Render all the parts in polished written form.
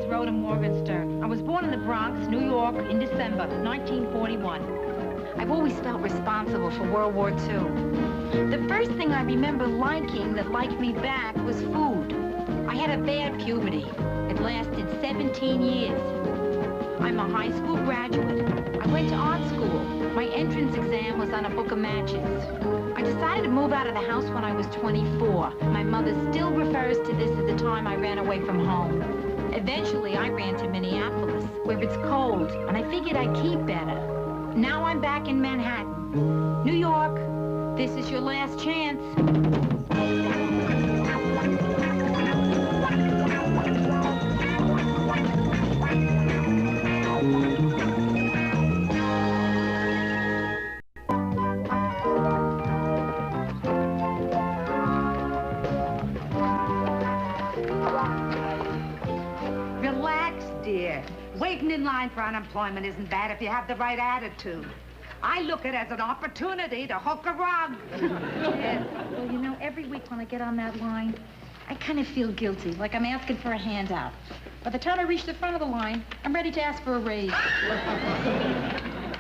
Rhoda Morgenstern. I was born in the Bronx, New York, in December 1941. I've always felt responsible for World War II. The first thing I remember liking that liked me back was food. I had a bad puberty. It lasted 17 years. I'm a high school graduate. I went to art school. My entrance exam was on a book of matches. I decided to move out of the house when I was 24. My mother still refers to this as the time I ran away from home. Eventually, I ran to Minneapolis, where it's cold, and I figured I'd keep better. Now I'm back in Manhattan. New York, this is your last chance. Waiting in line for unemployment isn't bad if you have the right attitude. I look at it as an opportunity to hook a rug. Yeah. Well, you know, every week when I get on that line, I kind of feel guilty, like I'm asking for a handout. By the time I reach the front of the line, I'm ready to ask for a raise.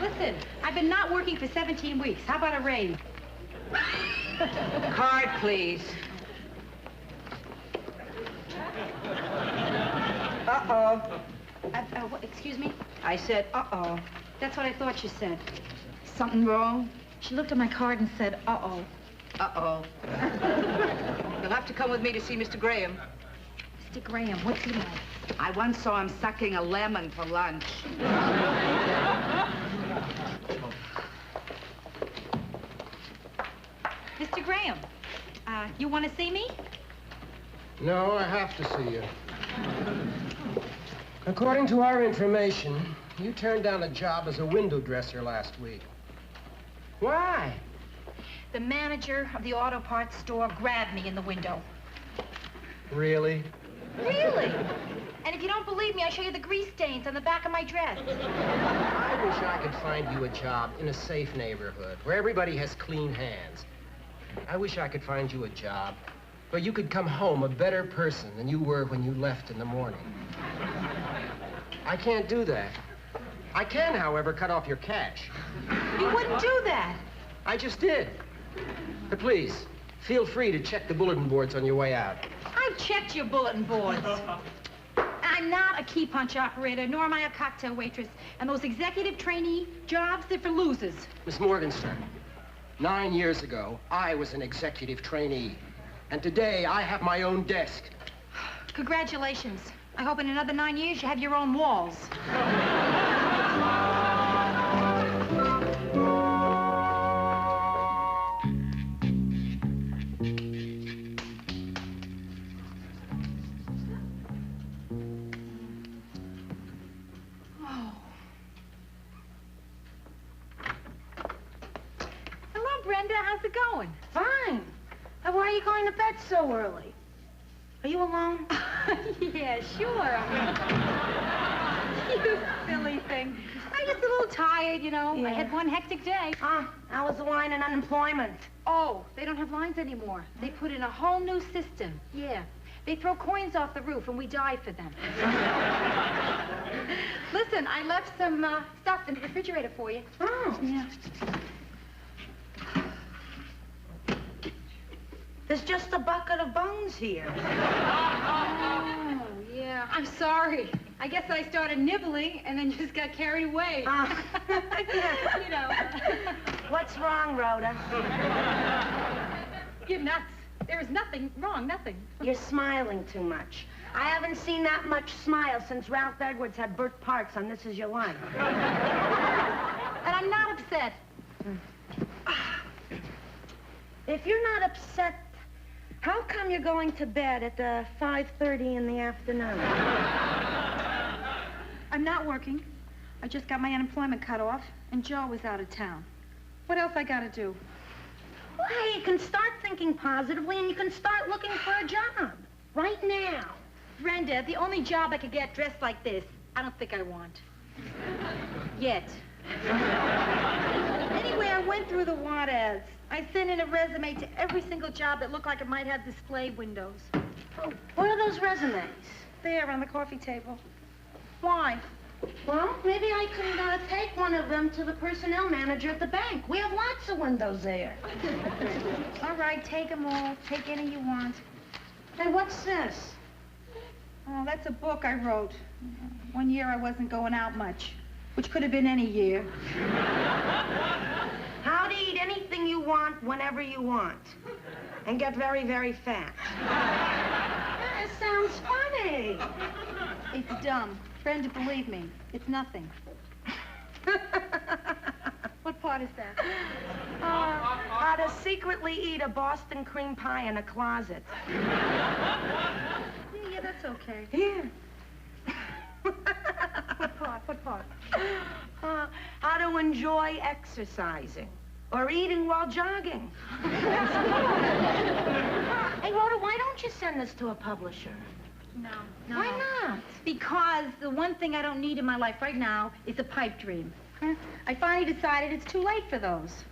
Listen, I've been not working for 17 weeks. How about a raise? Card, please. Uh-oh. Excuse me? I said, uh-oh. That's what I thought you said. Something wrong? She looked at my card and said, uh-oh. Uh-oh. You'll have to come with me to see Mr. Graham. Mr. Graham, what's he like? I once saw him sucking a lemon for lunch. Mr. Graham, you want to see me? No, I have to see you. According to our information, you turned down a job as a window dresser last week. Why? The manager of the auto parts store grabbed me in the window. Really? Really? And if you don't believe me, I'll show you the grease stains on the back of my dress. I wish I could find you a job in a safe neighborhood where everybody has clean hands. I wish I could find you a job where you could come home a better person than you were when you left in the morning. I can't do that. I can, however, cut off your cash. You wouldn't do that. I just did. But please, feel free to check the bulletin boards on your way out. I've checked your bulletin boards. I'm not a key punch operator, nor am I a cocktail waitress. And those executive trainee jobs, they're for losers. Miss Morgenstern, 9 years ago, I was an executive trainee. And today, I have my own desk. Congratulations. I hope in another 9 years you have your own walls. Hello, Brenda. How's it going? Fine. Why are you going to bed so early? Are you alone? Yeah, sure. You silly thing. I'm just a little tired, you know. Yeah. I had one hectic day. How was the line in unemployment? Oh, they don't have lines anymore. They put in a whole new system. Yeah. They throw coins off the roof and we die for them. Listen, I left some stuff in the refrigerator for you. Oh. Yeah. There's just a bucket of bones here. Oh, yeah. I'm sorry. I guess I started nibbling and then just got carried away. You know. What's wrong, Rhoda? You're nuts. There is nothing wrong, nothing. You're smiling too much. I haven't seen that much smile since Ralph Edwards had Burt Parks on This Is Your Life. And I'm not upset. If you're not upset, how come you're going to bed at 5:30 in the afternoon? I'm not working. I just got my unemployment cut off, and Joe was out of town. What else I gotta do? Well, hey, you can start thinking positively, and you can start looking for a job. Right now. Brenda, the only job I could get dressed like this, I don't think I want. Yet. Anyway, I went through the want ads. I sent in a resume to every single job that looked like it might have display windows. Oh, what are those resumes? there on the coffee table. Why? Well, maybe I can take one of them to the personnel manager at the bank. We have lots of windows there. All right, take them all. Take any you want. Hey, what's this? Oh, that's a book I wrote. One year I wasn't going out much, which could have been any year. How to eat anything you want whenever you want. And get very, very fat. That sounds funny. It's dumb. Brenda, believe me, it's nothing. What part is that? How to secretly eat a Boston cream pie in a closet. Yeah, that's okay. Here. What part? What part? How to enjoy exercising. Or eating while jogging. Hey, Rhoda, why don't you send this to a publisher? No. Why not? Because the one thing I don't need in my life right now is a pipe dream. I finally decided it's too late for those.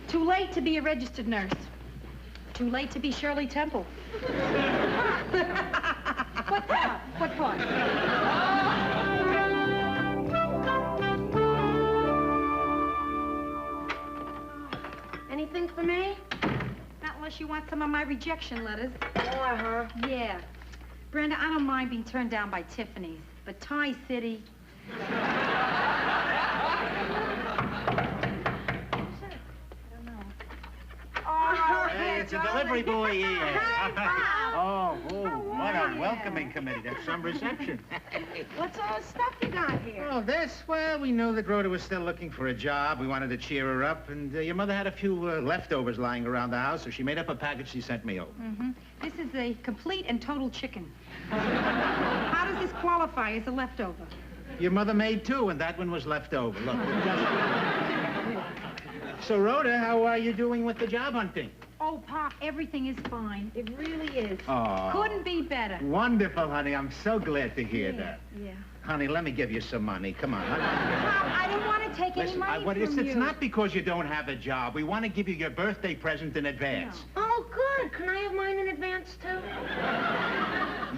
Too late to be a registered nurse. Too late to be Shirley Temple. What part? What part? Anything for me? Not unless you want some of my rejection letters. More, huh? Yeah. Brenda, I don't mind being turned down by Tiffany's, but Tie City... Hey, it's a delivery boy here. Oh, what a welcoming committee. That's some reception. What's all the stuff you got here? Oh, this? Well, we knew that Rhoda was still looking for a job. We wanted to cheer her up, and your mother had a few leftovers lying around the house, so she made up a package she sent me over. Mm-hmm. This is a complete and total chicken. How does this qualify as a leftover? Your mother made two, and that one was left over. Look. So, Rhoda, how are you doing with the job hunting? Oh, Pop, everything is fine. It really is. Oh. Couldn't be better. Wonderful, honey. I'm so glad to hear that. Yeah. Honey, let me give you some money. Come on. Pop, I don't want to take any money from you. It's not because you don't have a job. We want to give you your birthday present in advance. No. Oh, good. Can I have mine in advance, too?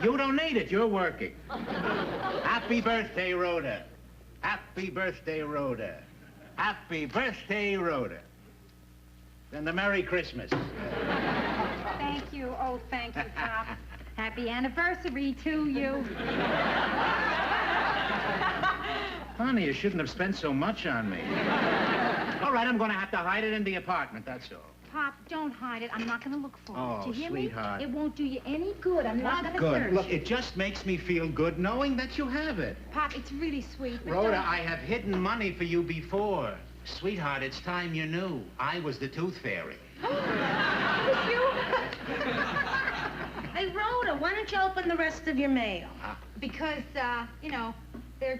You don't need it. You're working. Happy birthday, Rhoda. Happy birthday, Rhoda. Happy birthday, Rhoda. And a Merry Christmas. Thank you. Oh, thank you, Pop. Happy anniversary to you. Honey, you shouldn't have spent so much on me. All right, I'm going to have to hide it in the apartment, that's all. Pop, don't hide it. I'm not going to look for it. Oh, Do you hear sweetheart. me? It won't do you any good. I'm not going to Good. search. Look, it just makes me feel good knowing that you have it. Pop, it's really sweet. But Rhoda, don't... I have hidden money for you before. Sweetheart, it's time you knew. I was the tooth fairy. It's you? Hey, Rhoda, why don't you open the rest of your mail? Because, you know, they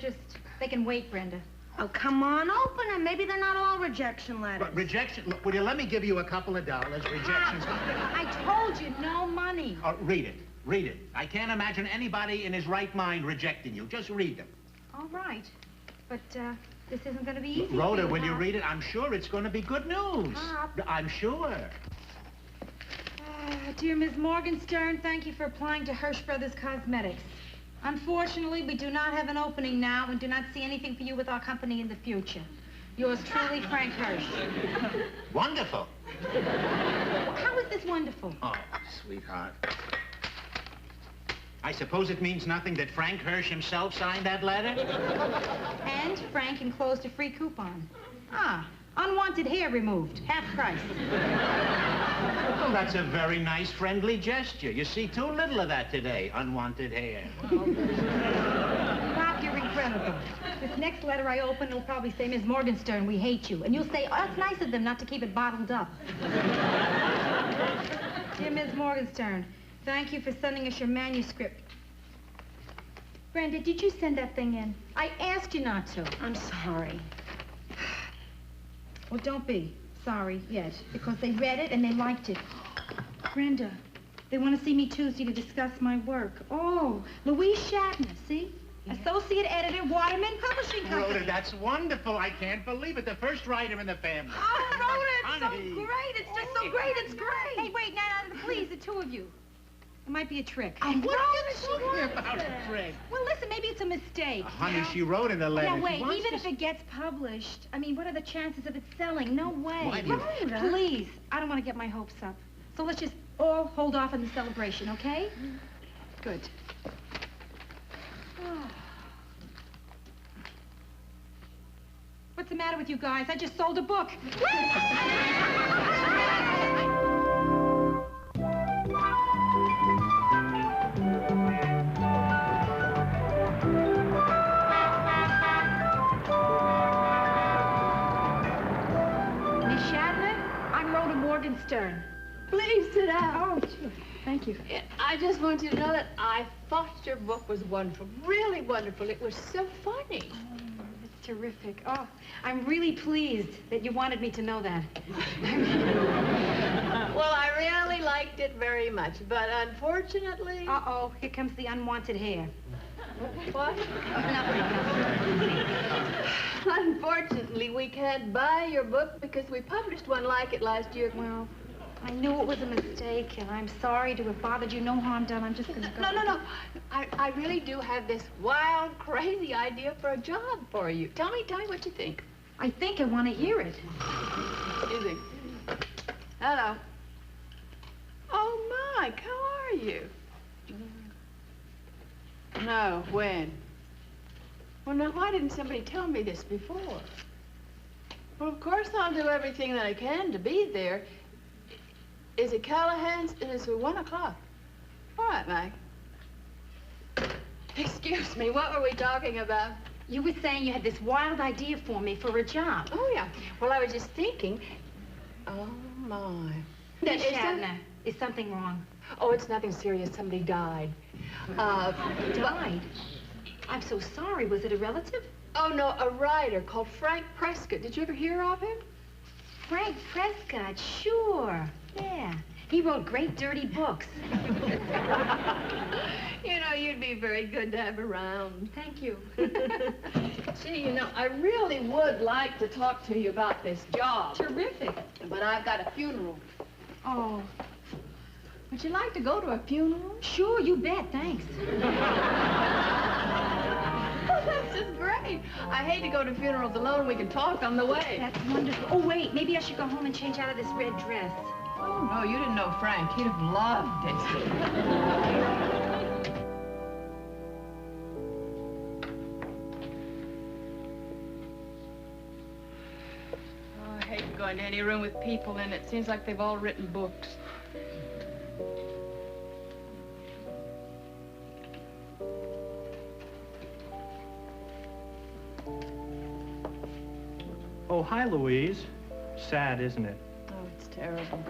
can wait, Brenda. Oh, come on, open them. Maybe they're not all rejection letters. But rejection, look, will you let me give you a couple of dollars? Rejections. I told you, no money. Oh, read it. Read it. I can't imagine anybody in his right mind rejecting you. Just read them. All right. But, this isn't going to be easy. Rhoda, for will you Pop. read it? I'm sure it's going to be good news. Pop. I'm sure. Dear Ms. Morgenstern, thank you for applying to Hirsch Brothers Cosmetics. Unfortunately, we do not have an opening now and do not see anything for you with our company in the future. Yours truly, Frank Hirsch. Wonderful. How is this wonderful? Oh, sweetheart. I suppose it means nothing that Frank Hirsch himself signed that letter? And Frank enclosed a free coupon. Ah, unwanted hair removed, half price. Well, that's a very nice, friendly gesture. You see too little of that today, unwanted hair. Pop, you're incredible. This next letter I open will probably say, Ms. Morgenstern, we hate you. And you'll say, oh, that's nice of them not to keep it bottled up. Dear Ms. Morgenstern, thank you for sending us your manuscript. Brenda, did you send that thing in? I asked you not to. I'm sorry. Well, don't be sorry yet, because they read it and they liked it. Brenda, they want to see me Tuesday to discuss my work. Oh, Louise Shatner, see? Yeah. Associate editor, Waterman Publishing Company. Rhoda, that's wonderful. I can't believe it. The first writer in the family. Oh, Rhoda, it's Honey. so great. It's just so great. It's great. Hey, wait, now, please, the two of you. It might be a trick. What are you talking about? about it, Fred. Well, listen, maybe it's a mistake. Honey, you know? she wrote in the letter. Now, She wait, wants even to if it gets published, I mean, what are the chances of it selling? No way. Why do you- Rhoda. Please, I don't want to get my hopes up. So let's just all hold off on the celebration, okay? Good. What's the matter with you guys? I just sold a book. Miss Shatner, I'm Rhoda Morgenstern. Please sit down. Oh, sure. Thank you. I just want you to know that I thought your book was wonderful, really wonderful. It was so funny. It's terrific. Oh, I'm really pleased that you wanted me to know that. Well, I really liked it very much, but unfortunately... Uh-oh, here comes the unwanted hair. What? Nothing. Unfortunately, we can't buy your book because we published one like it last year. Well, I knew it was a mistake, and I'm sorry to have bothered you. No harm done. I'm just gonna go. No. I really do have this wild, crazy idea for a job for you. Tell me what you think. I think I want to hear it. You think? Hello. Oh, Mike, how are you? No, when? Well, now, why didn't somebody tell me this before? Well, of course I'll do everything that I can to be there. Is it Callahan's? It is at 1 o'clock. All right, Mike. Excuse me, what were we talking about? You were saying you had this wild idea for me for a job. Oh, yeah. Well, I was just thinking... Oh, my. Miss Is that- Shatner, is something wrong? Oh, it's nothing serious. Somebody died. Died? I'm so sorry. Was it a relative? Oh, no, a writer called Frank Prescott. Did you ever hear of him? Frank Prescott, sure. Yeah. He wrote great dirty books. You know, you'd be very good to have around. Thank you. Gee, you know, I really would like to talk to you about this job. Terrific. But I've got a funeral. Oh, Would you like to go to a funeral? sure, you bet. Thanks. Oh, that's just great. I hate to go to funerals alone. We can talk on the way. That's wonderful. Oh, wait, maybe I should go home and change out of this red dress. Oh, no, you didn't know Frank. He'd have loved it. Oh, I hate going to any room with people in it. Seems like they've all written books. Oh, hi, Louise. Sad, isn't it? Oh, it's terrible.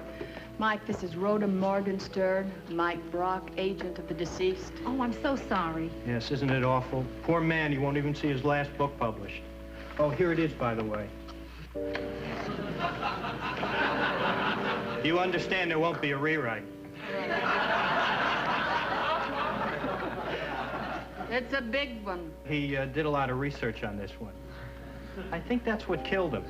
Mike, this is Rhoda Morgenstern, Mike Brock, agent of the deceased. Oh, I'm so sorry. Yes, isn't it awful? Poor man, he won't even see his last book published. Oh, here it is, by the way. You understand there won't be a rewrite. It's a big one. He did a lot of research on this one. I think that's what killed him.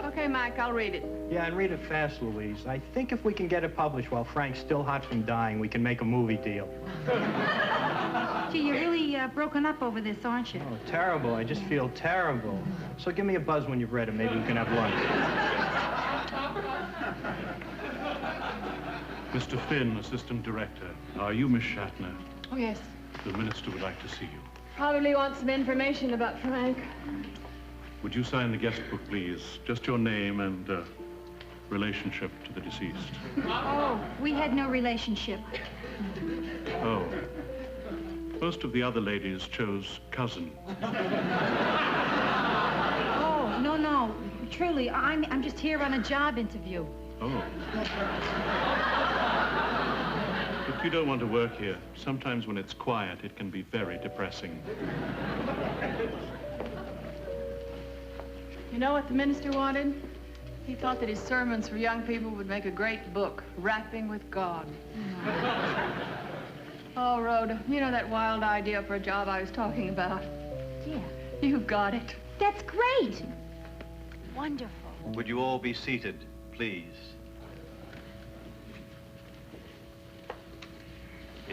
Okay, Mike, I'll read it. Yeah, and read it fast, Louise. I think if we can get it published while Frank's still hot from dying, we can make a movie deal. Gee, you're really broken up over this, aren't you? Oh, terrible. I just feel terrible. So give me a buzz when you've read it. Maybe we can have lunch. Mr. Finn, Assistant Director. Are you Miss Shatner? Oh, yes. The Minister would like to see you. Probably wants some information about Frank. Would you sign the guest book, please? Just your name and relationship to the deceased. Oh, we had no relationship. Oh. Most of the other ladies chose cousin. Oh, no. Truly, I'm just here on a job interview. Oh. If you don't want to work here, sometimes when it's quiet, it can be very depressing. You know what the minister wanted? He thought that his sermons for young people would make a great book, Rapping with God. Oh, Rhoda, you know that wild idea for a job I was talking about? Yeah. You've got it. That's great. Wonderful. Would you all be seated, please?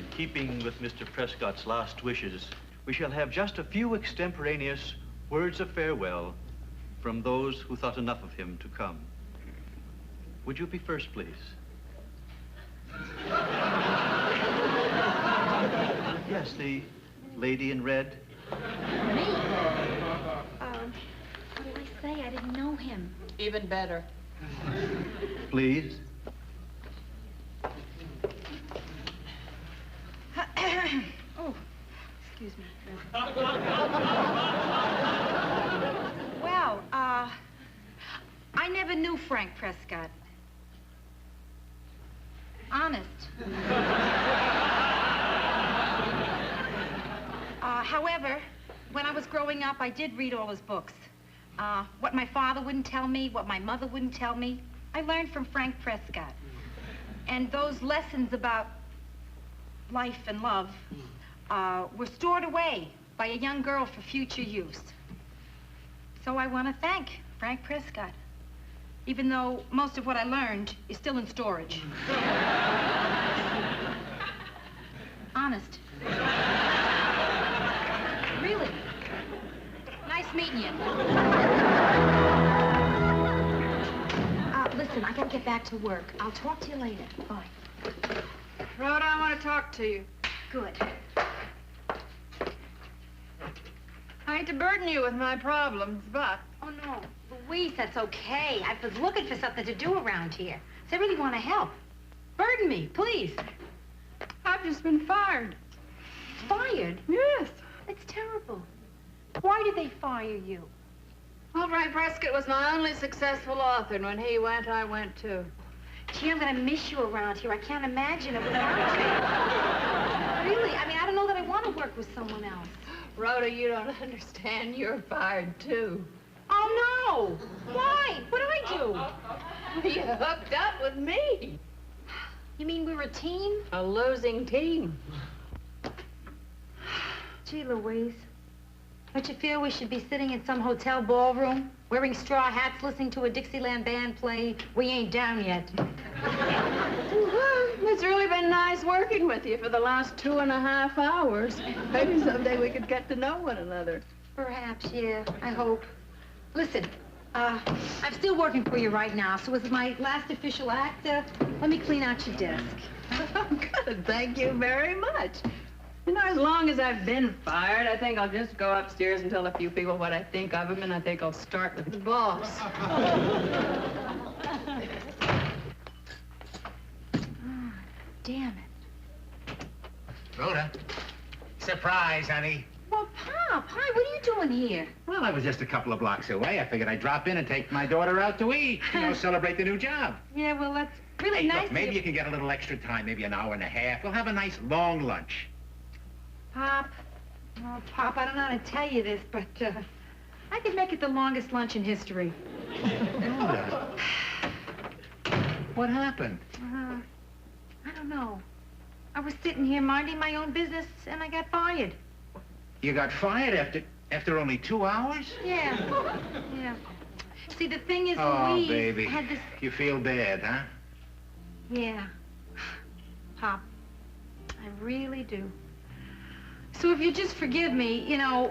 In keeping with Mr. Prescott's last wishes, we shall have just a few extemporaneous words of farewell from those who thought enough of him to come. Would you be first, please? Yes, the lady in red. Me? What did I say? I didn't know him. Even better. Please. Oh, excuse me. Well, I never knew Frank Prescott. Honest. However, when I was growing up, I did read all his books. What my father wouldn't tell me, what my mother wouldn't tell me, I learned from Frank Prescott. And those lessons about life and love were stored away by a young girl for future use. So I want to thank Frank Prescott, even though most of what I learned is still in storage. Honest. Really. Nice meeting you. Listen, I gotta get back to work. I'll talk to you later. Bye. Rhoda, I want to talk to you. Good. I hate to burden you with my problems, but... Oh, no. Louise, that's okay. I was looking for something to do around here. So I really want to help. Burden me, please. I've just been fired. Fired? Yes. That's terrible. Why did they fire you? Well, Frank Prescott was my only successful author, and when he went, I went too. Gee, I'm gonna miss you around here. I can't imagine it without you. Really, I mean, I don't know that I want to work with someone else. Rhoda, you don't understand. You're fired too. Oh, no! Why? What did I do? You hooked up with me. You mean we're a team? A losing team. Gee, Louise. Don't you feel we should be sitting in some hotel ballroom, wearing straw hats, listening to a Dixieland band play We Ain't Down Yet? It's really been nice working with you for the last 2.5 hours. Maybe someday we could get to know one another. Perhaps, yeah, I hope. Listen, I'm still working for you right now, so as my last official act, let me clean out your desk. Oh, good. Thank you very much. You know, as long as I've been fired, I think I'll just go upstairs and tell a few people what I think of them, and I think I'll start with the boss. Oh, damn it. Rhoda. Surprise, honey. Well, Pop, hi, what are you doing here? Well, I was just a couple of blocks away. I figured I'd drop in and take my daughter out to eat. You know, celebrate the new job. Yeah, well, that's really Hey, nice. look, maybe you can get a little extra time, maybe an hour and a half. We'll have a nice long lunch. Pop, oh, Pop, I don't know how to tell you this, but I could make it the longest lunch in history. Rhoda. What happened? I don't know. I was sitting here minding my own business, and I got fired. You got fired after only 2 hours? Yeah. Yeah. See, the thing is, Oh, Louise baby. had this... You feel bad, huh? Yeah. Pop, I really do. So if you just forgive me, you know,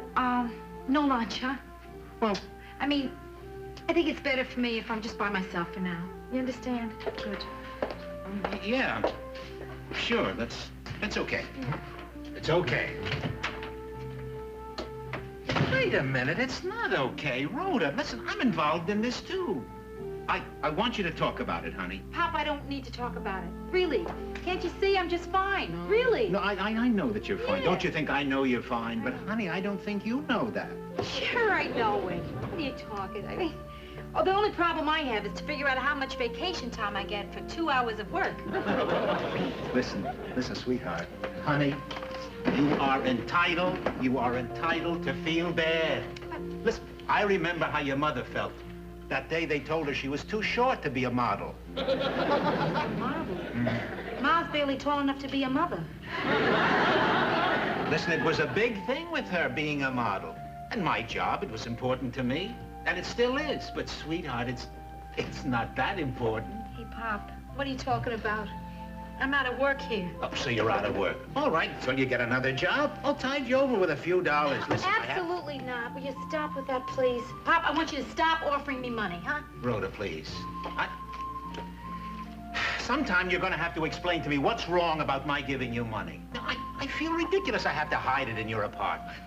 no lunch, huh? Well... I mean, I think it's better for me if I'm just by myself for now. You understand? Good. Yeah. Sure, that's okay. Yeah. It's okay. Wait a minute, it's not okay. Rhoda, listen, I'm involved in this, too. I want you to talk about it, honey. Pop, I don't need to talk about it. Really. Can't you see I'm just fine? Really. No, I know that you're fine. Yeah. Don't you think I know you're fine? But, honey, I don't think you know that. Sure, I know it. What are you talking? I mean, oh, the only problem I have is to figure out how much vacation time I get for 2 hours of work. Listen, sweetheart. Honey, you are entitled to feel bad. Listen, I remember how your mother felt. That day they told her she was too short to be a model. A model? Ma's barely tall enough to be a mother. Listen, it was a big thing with her being a model. And my job, it was important to me. And it still is. But, sweetheart, it's not that important. Hey, Pop, what are you talking about? I'm out of work here. Oh, so you're out of work. All right, so you get another job? I'll tide you over with a few dollars. Listen, Absolutely not. Will you stop with that, please? Pop, I want you to stop offering me money, huh? Rhoda, please. Sometime you're going to have to explain to me what's wrong about my giving you money. I feel ridiculous I have to hide it in your apartment.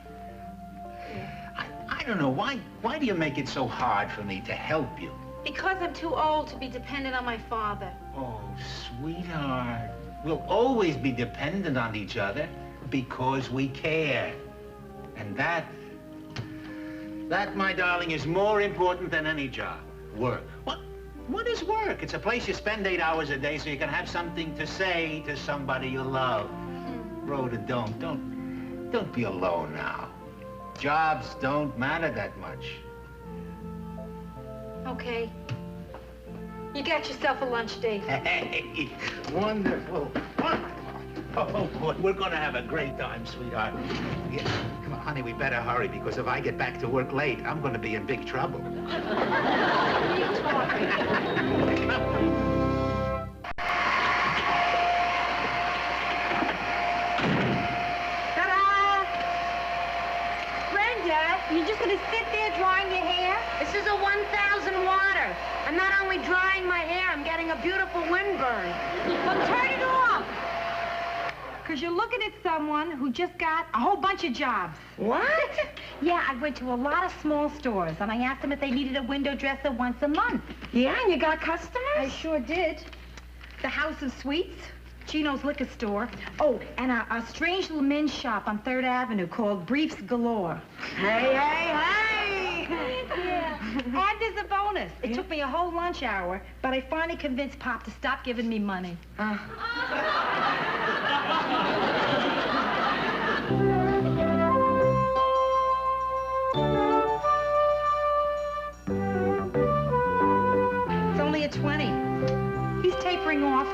I don't know. Why do you make it so hard for me to help you? Because I'm too old to be dependent on my father. Oh, sweetheart. We'll always be dependent on each other because we care. And that, my darling, is more important than any job. Work. What is work? It's a place you spend 8 hours a day so you can have something to say to somebody you love. Rhoda, don't be alone now. Jobs don't matter that much. Okay. You got yourself a lunch date. Hey, wonderful, wonderful. Oh, boy, we're gonna have a great time, sweetheart. Yeah, come on, honey, we better hurry, because if I get back to work late, I'm gonna be in big trouble. What are you talking about? Ta-da! Brenda, you're just gonna sit there drying your hair? This is a 1,000 water. I'm not only drying my hair, I'm getting a beautiful windburn. Well, turn it off. Because you're looking at someone who just got a whole bunch of jobs. What? Yeah, I went to a lot of small stores, and I asked them if they needed a window dresser once a month. Yeah, and you got customers? I sure did. The House of Sweets, Chino's liquor store. Oh, and a strange little men's shop on 3rd Avenue called Briefs Galore. Hey, hey, hey! Yeah. And there's a bonus. It took me a whole lunch hour, but I finally convinced Pop to stop giving me money. It's only a 20. He's tapering off.